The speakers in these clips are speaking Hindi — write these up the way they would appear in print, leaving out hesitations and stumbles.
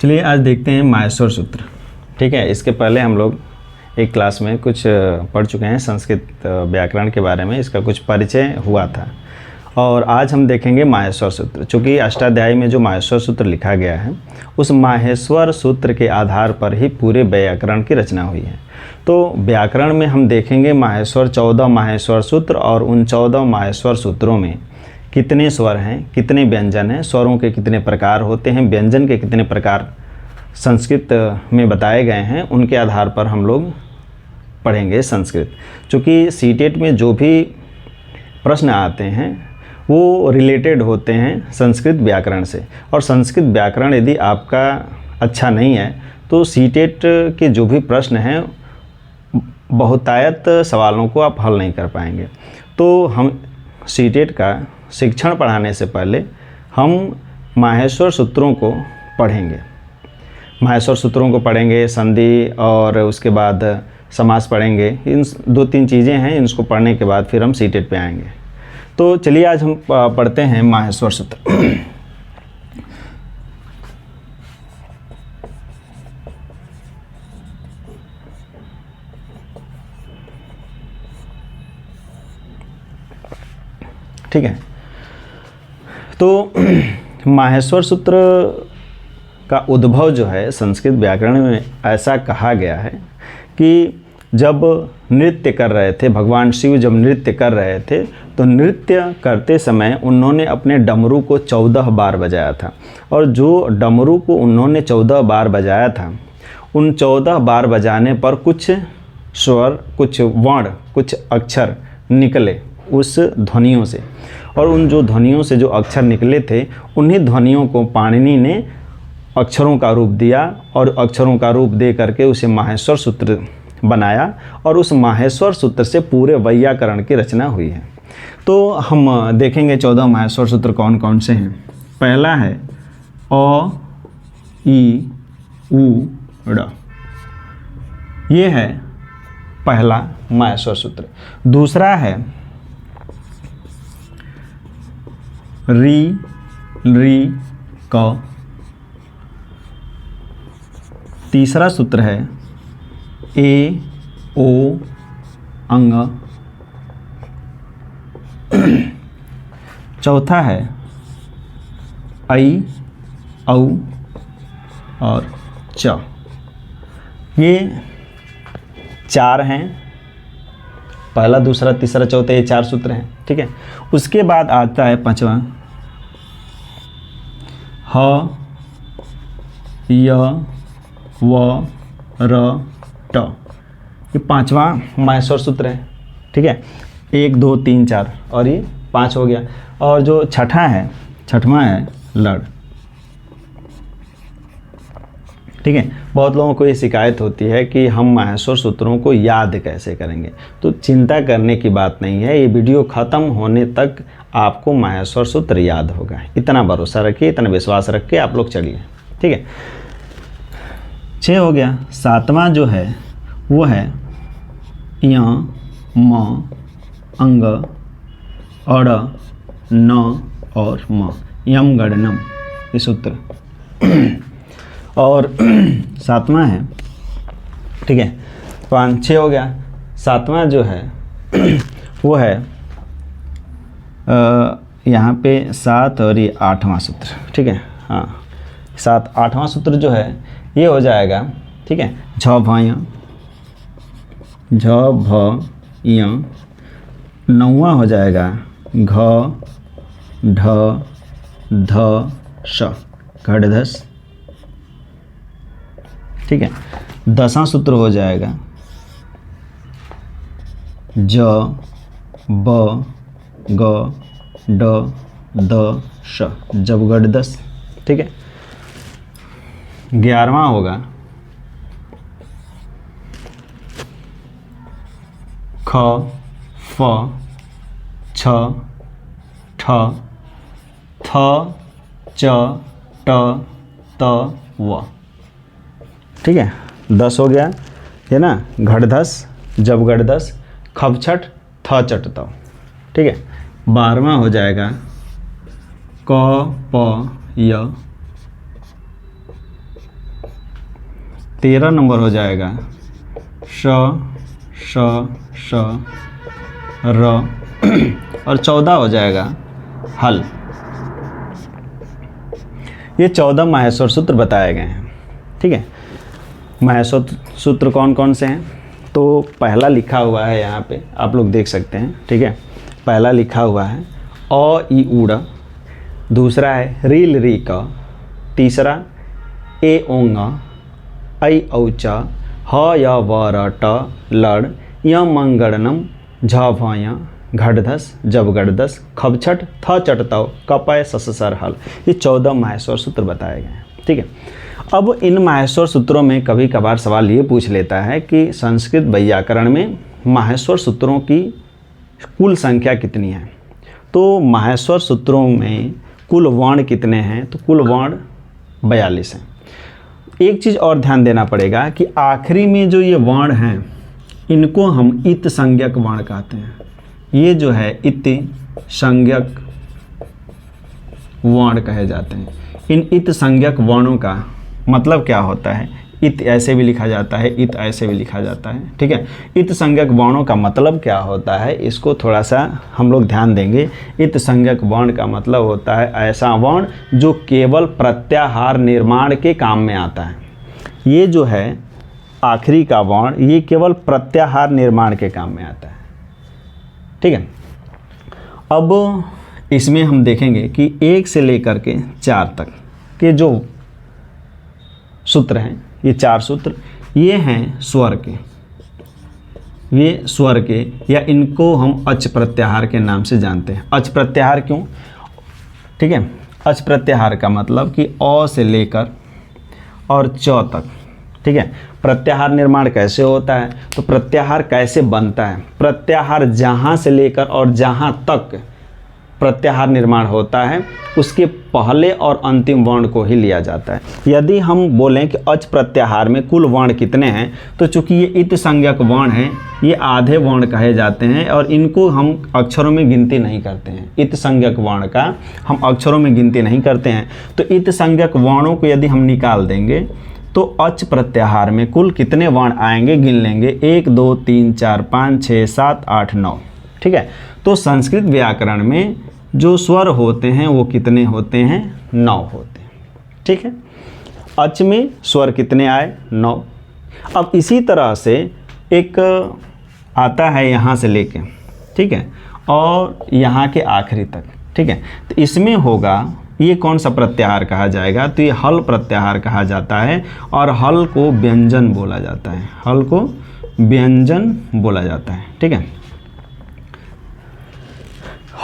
चलिए आज देखते हैं माहेश्वर सूत्र। ठीक है, इसके पहले हम लोग एक क्लास में कुछ पढ़ चुके हैं संस्कृत व्याकरण के बारे में, इसका कुछ परिचय हुआ था। और आज हम देखेंगे माहेश्वर सूत्र। चूँकि अष्टाध्यायी में जो माहेश्वर सूत्र लिखा गया है उस माहेश्वर सूत्र के आधार पर ही पूरे व्याकरण की रचना हुई है। तो व्याकरण में हम देखेंगे माहेश्वर 14 माहेश्वर सूत्र, और उन 14 माहेश्वर सूत्रों में कितने स्वर हैं, कितने व्यंजन हैं, स्वरों के कितने प्रकार होते हैं, व्यंजन के कितने प्रकार संस्कृत में बताए गए हैं, उनके आधार पर हम लोग पढ़ेंगे संस्कृत। चूँकि सीटेट में जो भी प्रश्न आते हैं वो रिलेटेड होते हैं संस्कृत व्याकरण से, और संस्कृत व्याकरण यदि आपका अच्छा नहीं है तो सीटेट के जो भी प्रश्न हैं बहुतायत सवालों को आप हल नहीं कर पाएंगे। तो हम सीटेट का शिक्षण पढ़ाने से पहले हम माहेश्वर सूत्रों को पढ़ेंगे। माहेश्वर सूत्रों को पढ़ेंगे, संधि और उसके बाद समास पढ़ेंगे। इन 2-3 चीज़ें हैं, इनको पढ़ने के बाद फिर हम सीटेट पे आएंगे। तो चलिए आज हम पढ़ते हैं माहेश्वर सूत्र। ठीक है, तो माहेश्वर सूत्र का उद्भव जो है संस्कृत व्याकरण में ऐसा कहा गया है कि जब नृत्य कर रहे थे, भगवान शिव जब नृत्य कर रहे थे तो नृत्य करते समय उन्होंने अपने डमरू को 14 बार बजाया था। और जो डमरू को उन्होंने 14 बार बजाया था, उन 14 बार बजाने पर कुछ स्वर, कुछ वर्ण, कुछ अक्षर निकले उस ध्वनियों से, और उन जो ध्वनियों से जो अक्षर निकले थे उन्हीं ध्वनियों को पाणिनि ने अक्षरों का रूप दिया, और अक्षरों का रूप दे करके उसे माहेश्वर सूत्र बनाया, और उस माहेश्वर सूत्र से पूरे वैयाकरण की रचना हुई है। तो हम देखेंगे 14 माहेश्वर सूत्र कौन कौन से हैं। पहला है अ, ई, उ, ड़। ये है पहला माहेश्वर सूत्र। दूसरा है री, री, क। तीसरा सूत्र है ए, ओ, अंग। चौथा है ऐ, औ और च। ये 4 हैं, पहला, दूसरा, तीसरा, चौथा, ये 4 सूत्र हैं। ठीक है, उसके बाद आता है 5वां ह, य, व, र, ट। ये 5वां माहेश्वर सूत्र है। ठीक है, 1, 2, 3, 4 और ये 5 हो गया। और जो छठवां है लड़। ठीक है, बहुत लोगों को ये शिकायत होती है कि हम माहेश्वर सूत्रों को याद कैसे करेंगे। तो चिंता करने की बात नहीं है, ये वीडियो ख़त्म होने तक आपको माहेश्वर सूत्र याद होगा। इतना भरोसा रखिए, इतना विश्वास रख के आप लोग चलिए। ठीक है, 6 हो गया। 7वां जो है वो है य, म, अंग, अड़, न और म, यम गणनम, ये सूत्र। और 7वां है, ठीक है, 5, 6 हो गया। 7वां जो है वो है यहाँ पे 7 और ये 8वां सूत्र। ठीक है, हाँ, 7, 8वां सूत्र जो है ये हो जाएगा। ठीक है, झ, भ, य, झ, भ, य। 9वां हो जाएगा घ, ढ, ध, श, घड़धस। ठीक है, 10वां सूत्र हो जाएगा ज, ब, ग, ड, द, श, जबगढ़दस। ठीक है, 11वां होगा ख, फ, छ, ठ, थ, च, ट, त, व। ठीक है, 10 हो गया, है ना, घड़धस, जबगढ़दस, खपछट, थ, चट, त। ठीक है, 12वां हो जाएगा क, प, य, 13 नंबर हो जाएगा श श श र और 14 हो जाएगा हल। ये 14 माहेश्वर सूत्र बताए गए हैं। ठीक है, माहेश्वर सूत्र कौन कौन से हैं? तो पहला लिखा हुआ है यहाँ पे, आप लोग देख सकते हैं। ठीक है, पहला लिखा हुआ है अ ई उड़, दूसरा है रील री क, तीसरा ए ओंग ऐ औच ह य व र ट लड़ य मंगड़नम झ भय घटधस जब गड़दस खबछट थ चटतव कपय सससर हल। ये 14 माहेश्वर सूत्र बताए गए हैं। ठीक है, अब इन माहेश्वर सूत्रों में कभी कभार सवाल ये पूछ लेता है कि संस्कृत व्याकरण में माहेश्वर सूत्रों की कुल संख्या कितनी है। तो माहेश्वर सूत्रों में कुल वर्ण कितने हैं? तो कुल वर्ण 42 हैं। एक चीज़ और ध्यान देना पड़ेगा कि आखिरी में जो ये वर्ण हैं इनको हम इत संज्ञक वर्ण कहते हैं। ये जो है इत संज्ञक वर्ण कहे जाते हैं। इन इत संज्ञक वर्णों का मतलब क्या होता है? इत ऐसे भी लिखा जाता है, इत ऐसे भी लिखा जाता है। ठीक है, इत संज्ञक वर्णों का मतलब क्या होता है, इसको थोड़ा सा हम लोग ध्यान देंगे। इत संज्ञक वर्ण का मतलब होता है ऐसा वर्ण जो केवल प्रत्याहार निर्माण के काम में आता है। ये जो है आखिरी का वर्ण, ये केवल प्रत्याहार निर्माण के काम में आता है। ठीक है, अब इसमें हम देखेंगे कि 1 से लेकर के 4 तक के जो सूत्र हैं, ये 4 सूत्र ये हैं स्वर के, ये स्वर के, या इनको हम अच प्रत्याहार के नाम से जानते हैं। अच प्रत्याहार क्यों? ठीक है, अच प्रत्याहार का मतलब कि अ से लेकर और च तक। ठीक है, प्रत्याहार निर्माण कैसे होता है? तो प्रत्याहार कैसे बनता है? प्रत्याहार जहाँ से लेकर और जहाँ तक प्रत्याहार निर्माण होता है उसके पहले और अंतिम वर्ण को ही लिया जाता है। यदि हम बोलें कि अच प्रत्याहार में कुल वर्ण कितने हैं, तो चूंकि ये इत संज्ञक वर्ण हैं, ये आधे वर्ण कहे जाते हैं और इनको हम अक्षरों में गिनती नहीं करते हैं। इत संज्ञक वर्ण का हम अक्षरों में गिनती नहीं करते हैं। तो इत संज्ञक वर्णों को यदि हम निकाल देंगे तो अच प्रत्याहार में कुल कितने वर्ण आएंगे गिन लेंगे, 1 2 3 4 5 6 7 8 9। ठीक है, तो संस्कृत व्याकरण में जो स्वर होते हैं वो कितने होते हैं? 9 होते हैं। ठीक है, अच में स्वर कितने आए? 9। अब इसी तरह से एक आता है यहाँ से लेके, ठीक है, और यहाँ के आखिरी तक। ठीक है, तो इसमें होगा, ये कौन सा प्रत्याहार कहा जाएगा? तो ये हल प्रत्याहार कहा जाता है और हल को व्यंजन बोला जाता है। हल को व्यंजन बोला जाता है। ठीक है,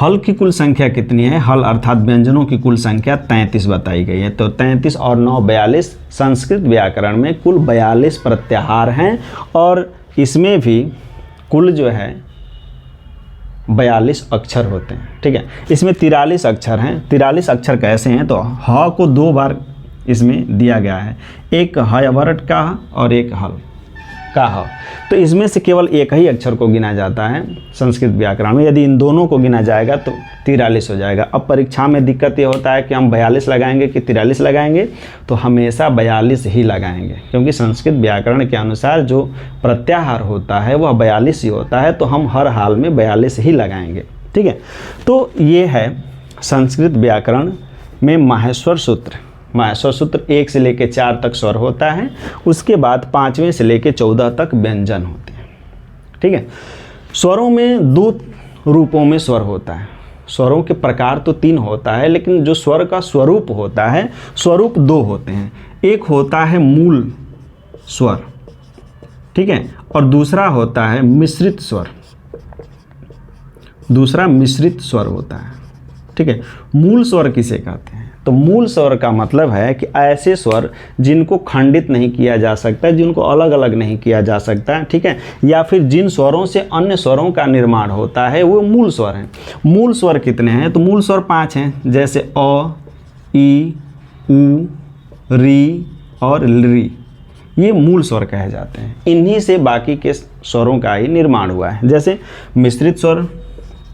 हल की कुल संख्या कितनी है? हल अर्थात व्यंजनों की कुल संख्या 33 बताई गई है। तो 33 और 9 42। संस्कृत व्याकरण में कुल 42 प्रत्याहार हैं और इसमें भी कुल जो है 42 अक्षर होते हैं। ठीक है, इसमें 43 अक्षर हैं। 43 अक्षर कैसे हैं? तो ह को 2 बार इसमें दिया गया है, एक हयवरट का और एक हल का ह। तो इसमें से केवल एक ही अक्षर को गिना जाता है संस्कृत व्याकरण में। यदि इन दोनों को गिना जाएगा तो 43 हो जाएगा। अब परीक्षा में दिक्कत ये होता है कि हम 42 लगाएंगे कि 43 लगाएंगे, तो हमेशा 42 ही लगाएंगे, क्योंकि संस्कृत व्याकरण के अनुसार जो प्रत्याहार होता है वह 42 ही होता है, तो हम हर हाल में 42 ही लगाएंगे। ठीक है, तो ये है संस्कृत व्याकरण में माहेश्वर सूत्र। माहेश्वर सूत्र 1 से लेकर 4 तक स्वर होता है, उसके बाद 5वें से लेकर 14 तक व्यंजन होते हैं। ठीक है, स्वरों में 2 रूपों में स्वर होता है। स्वरों के प्रकार तो 3 होता है, लेकिन जो स्वर का स्वरूप होता है, स्वरूप 2 होते हैं। एक होता है मूल स्वर, ठीक है, और दूसरा होता है मिश्रित स्वर। दूसरा मिश्रित स्वर होता है। ठीक है, मूल स्वर किसे कहते हैं? तो मूल स्वर का मतलब है कि ऐसे स्वर जिनको खंडित नहीं किया जा सकता, जिनको अलग अलग नहीं किया जा सकता, ठीक है, या फिर जिन स्वरों से अन्य स्वरों का निर्माण होता है, वो मूल स्वर हैं। मूल स्वर कितने हैं? तो मूल स्वर 5 हैं, जैसे अ, ई, उ, री और री। ये मूल स्वर कहे जाते हैं। इन्हीं से बाकी के स्वरों का ही निर्माण हुआ है। जैसे मिश्रित स्वर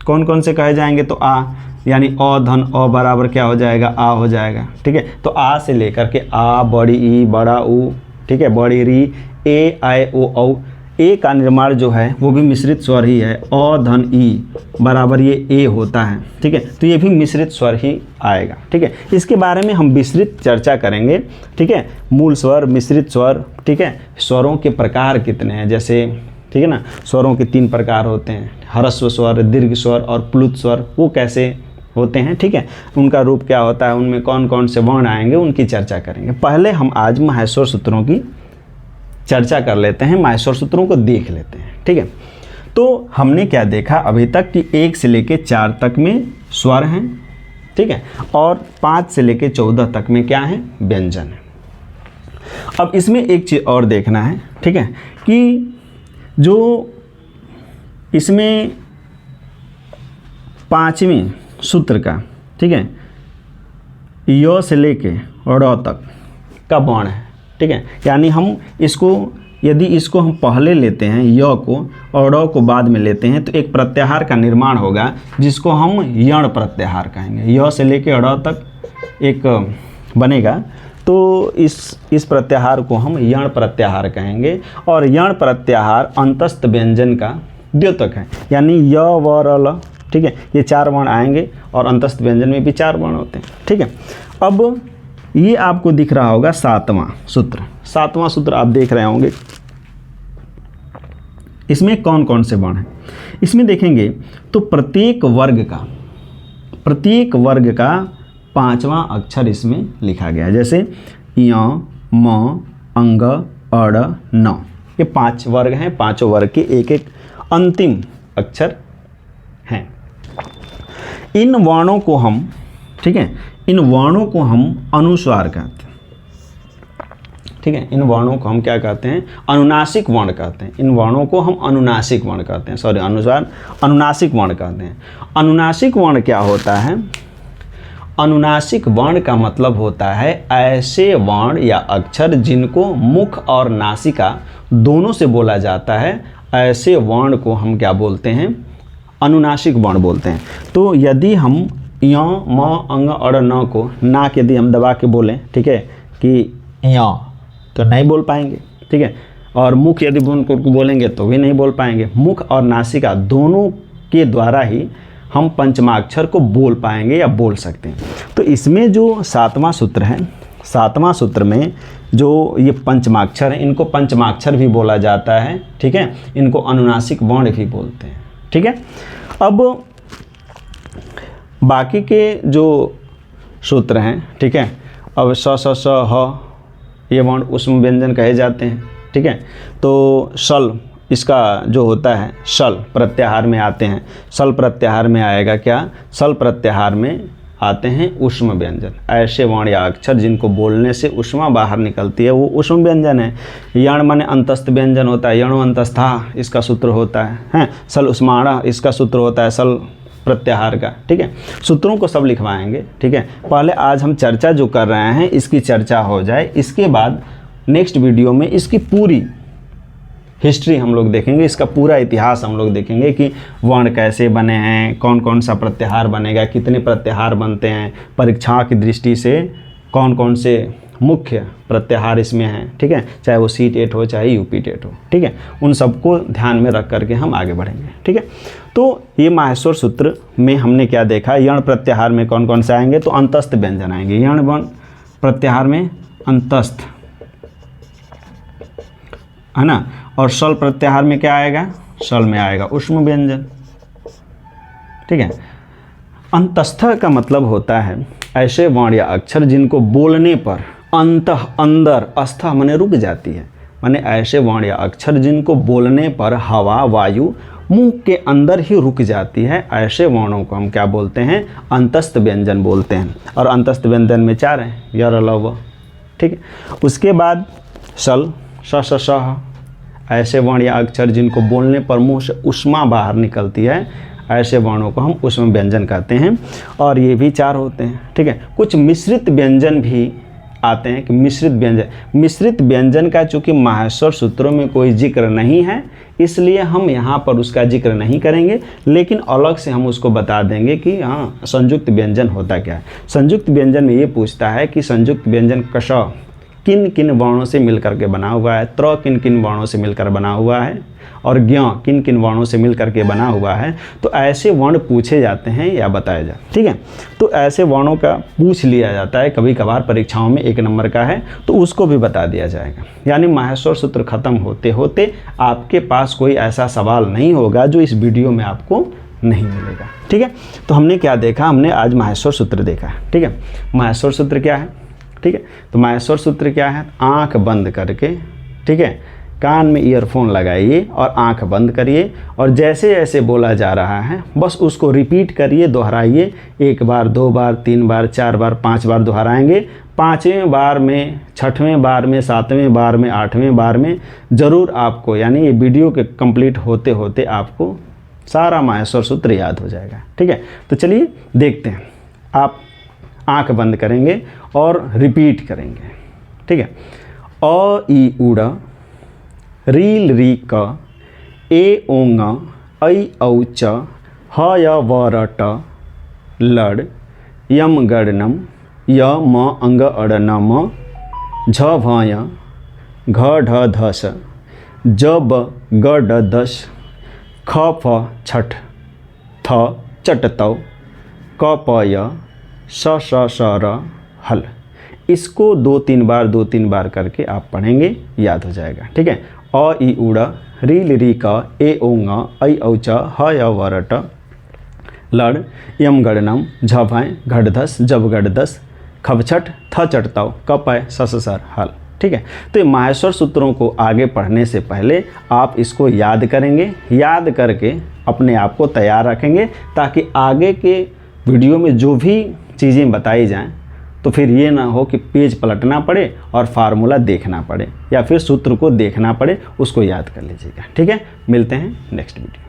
कौन कौन से कहे जाएंगे? तो आ, यानी अ धन अ बराबर क्या हो जाएगा? आ हो जाएगा। ठीक है, तो आ से लेकर के आ, बड़ी ई, बड़ा ऊ, ठीक है, बड़ी री, ए आई ओ औ। ए का निर्माण जो है वो भी मिश्रित स्वर ही है, अ धन ई बराबर ये ए होता है, ठीक है, तो ये भी मिश्रित स्वर ही आएगा, ठीक है। इसके बारे में हम विस्तृत चर्चा करेंगे, ठीक है, मूल स्वर, मिश्रित स्वर, ठीक है, स्वरों के प्रकार कितने हैं, जैसे ठीक है ना, स्वरों के 3 प्रकार होते हैं, ह्रस्व स्वर, दीर्घ स्वर और प्लुत स्वर, वो कैसे होते हैं, ठीक है, उनका रूप क्या होता है, उनमें कौन कौन से वर्ण आएंगे, उनकी चर्चा करेंगे। पहले हम आज माहेश्वर सूत्रों की चर्चा कर लेते हैं, माहेश्वर सूत्रों को देख लेते हैं, ठीक है। तो हमने क्या देखा अभी तक कि 1 से लेके 4 तक में स्वर हैं, ठीक है, और 5 से लेके 14 तक में क्या है, व्यंजन है। अब इसमें एक चीज़ और देखना है, ठीक है, कि जो इसमें 5वें सूत्र का, ठीक है, य से लेके ड़ तक का वर्ण है, ठीक है, यानी हम इसको, यदि इसको हम पहले लेते हैं य को और ड़ को बाद में लेते हैं तो एक प्रत्याहार का निर्माण होगा जिसको हम यण प्रत्याहार कहेंगे। य से लेके ड़ तक एक बनेगा, तो इस प्रत्याहार को हम यण प्रत्याहार कहेंगे। और यण प्रत्याहार अंतस्थ व्यंजन का द्योतक है, यानी य व र ल, ठीक है, ये 4 वर्ण आएंगे और अंतस्थ व्यंजन में भी 4 वर्ण होते हैं, ठीक है। अब ये आपको दिख रहा होगा 7वां सूत्र। 7वां सूत्र आप देख रहे होंगे, इसमें कौन कौन से वर्ण हैं, इसमें देखेंगे तो प्रत्येक वर्ग का 5वां अक्षर इसमें लिखा गया है, जैसे य, म, अंग, अड़, न, ये 5 वर्ग हैं, 5 वर्ग के एक एक अंतिम अक्षर हैं। इन वर्णों को हम, ठीक है, इन वर्णों को हम अनुस्वार कहते हैं, ठीक है, इन वर्णों को हम क्या कहते हैं, अनुनासिक वर्ण कहते हैं। इन वर्णों को हम अनुनासिक वर्ण कहते हैं, सॉरी, अनुस्वार, अनुनासिक वर्ण कहते हैं। अनुनासिक वर्ण क्या होता है, अनुनासिक वर्ण का मतलब होता है ऐसे वर्ण या अक्षर जिनको मुख और नासिका दोनों से बोला जाता है, ऐसे वर्ण को हम क्या बोलते हैं, अनुनासिक वर्ण बोलते हैं। तो यदि हम य, म, अंग, अड़, न को नाक यदि हम दबा के बोलें, ठीक है, कि य, तो नहीं बोल पाएंगे, ठीक है, और मुख यदि बोलेंगे तो भी नहीं बोल पाएंगे। मुख और नासिका दोनों के द्वारा ही हम पंचमाक्षर को बोल पाएंगे या बोल सकते हैं। तो इसमें जो 7वां सूत्र है, 7वां सूत्र में जो ये पंचमाक्षर हैं, इनको पंचमाक्षर भी बोला जाता है, ठीक है, इनको अनुनासिक वर्ण भी बोलते हैं, ठीक है। अब बाकी के जो सूत्र हैं, ठीक है, अब स, स, स, ह, ये वर्ण उष्म व्यंजन कहे जाते हैं, ठीक है। तो सल, इसका जो होता है सल प्रत्याहार में आते हैं, सल प्रत्याहार में आएगा क्या, सल प्रत्याहार में आते हैं उष्म व्यंजन, ऐसे वर्ण या अक्षर जिनको बोलने से उष्मा बाहर निकलती है, वो उष्म व्यंजन है। यण माने अंतस्थ व्यंजन होता है, यणो अंतस्था इसका सूत्र होता है, सल उष्माणा इसका सूत्र होता है सल प्रत्याहार का, ठीक है। सूत्रों को सब लिखवाएंगे, ठीक है। पहले आज हम चर्चा जो कर रहे हैं इसकी चर्चा हो जाए, इसके बाद नेक्स्ट वीडियो में इसकी पूरी हिस्ट्री हम लोग देखेंगे, इसका पूरा इतिहास हम लोग देखेंगे कि वर्ण कैसे बने हैं, कौन कौन सा प्रत्याहार बनेगा, कितने प्रत्याहार बनते हैं, परीक्षा की दृष्टि से कौन कौन से मुख्य प्रत्याहार इसमें हैं, ठीक है, चाहे वो सी टेट हो चाहे यूपी टेट हो, ठीक है, उन सबको ध्यान में रख करके हम आगे बढ़ेंगे, ठीक है। तो ये माहेश्वर सूत्र में हमने क्या देखा, यण प्रत्याहार में कौन कौन से आएंगे, तो अंतस्थ व्यंजन आएंगे, यण वर्ण प्रत्याहार में अंतस्थ, है ना, और सल प्रत्याहार में क्या आएगा, सल में आएगा उष्म व्यंजन, ठीक है। अंतस्थ का मतलब होता है ऐसे वर्ण या अक्षर जिनको बोलने पर अंत, अंदर, अस्था माने रुक जाती है, माने ऐसे वर्ण या अक्षर जिनको बोलने पर हवा, वायु मुंह के अंदर ही रुक जाती है, ऐसे वर्णों को हम क्या बोलते हैं, अंतस्थ व्यंजन बोलते हैं। और अंतस्थ व्यंजन में 4 हैं, य, र, ल, व, ठीक है। उसके बाद सल, स, स, स, ऐसे वर्ण या अक्षर जिनको बोलने पर मुंह से उष्मा बाहर निकलती है, ऐसे वर्णों को हम उष्म व्यंजन कहते हैं, और ये भी 4 होते हैं, ठीक है। कुछ मिश्रित व्यंजन भी आते हैं कि मिश्रित व्यंजन का चूँकि माहेश्वर सूत्रों में कोई जिक्र नहीं है, इसलिए हम यहाँ पर उसका जिक्र नहीं करेंगे, लेकिन अलग से हम उसको बता देंगे कि हाँ संयुक्त व्यंजन होता क्या है। संयुक्त व्यंजन में ये पूछता है कि संयुक्त व्यंजन कश किन किन वर्णों से मिलकर के बना हुआ है, त्र किन किन वर्णों से मिलकर बना हुआ है और ज्ञ किन किन वर्णों से मिलकर के बना हुआ है। तो ऐसे वर्ण पूछे जाते हैं या बताए जाते हैं, ठीक है। तो ऐसे वर्णों का पूछ लिया जाता है, कभी कभार परीक्षाओं में 1 नंबर का है तो उसको भी बता दिया जाएगा। यानी माहेश्वर सूत्र खत्म होते होते आपके पास कोई ऐसा सवाल नहीं होगा जो इस वीडियो में आपको नहीं मिलेगा, ठीक है। तो हमने क्या देखा, हमने आज माहेश्वर सूत्र देखा, ठीक है। माहेश्वर सूत्र क्या है, ठीक है। तो माहेश्वर सूत्र क्या है, आंख बंद करके, ठीक है, कान में ईयरफोन लगाइए और आंख बंद करिए और जैसे जैसे बोला जा रहा है बस उसको रिपीट करिए, दोहराइए। 1 बार, 2 बार, 3 बार, 4 बार, 5 बार दोहराएंगे। 5वें बार में, 6वें बार में, 7वें बार में, 8वें बार में ज़रूर आपको, यानी ये वीडियो के कंप्लीट होते होते आपको सारा माहेश्वर सूत्र याद हो जाएगा, ठीक है। तो चलिए देखते हैं। आप आंख बंद करेंगे और रिपीट करेंगे, ठीक है। अ ई उड़, रील री क, ए ओंग, ऐ औ च, ह य व र ट, लड़, यम गड़नम, य म अंग अड़ न म, झ भ य, घ ढ ध स, ज ब ग ड दश, ख फ छठ, थ चट तौ, क प य, स स स र हल। इसको 2-3 बार करके आप पढ़ेंगे, याद हो जाएगा, ठीक है। अ ई उड़, रील री क, ए ओंग, ऐ औ च, ह य व र ट, लड़, यम गड़नम, झ भय, घट धस, जब गड दस, खब छठ, थ चट तौ, क प स स सर हल, ठीक है। तो ये माहेश्वर सूत्रों को आगे पढ़ने से पहले आप इसको याद करेंगे, याद करके अपने आप को तैयार रखेंगे ताकि आगे के वीडियो में जो भी चीज़ें बताई जाएं तो फिर ये ना हो कि पेज पलटना पड़े और फार्मूला देखना पड़े या फिर सूत्र को देखना पड़े, उसको याद कर लीजिएगा, ठीक है। मिलते हैं नेक्स्ट वीडियो।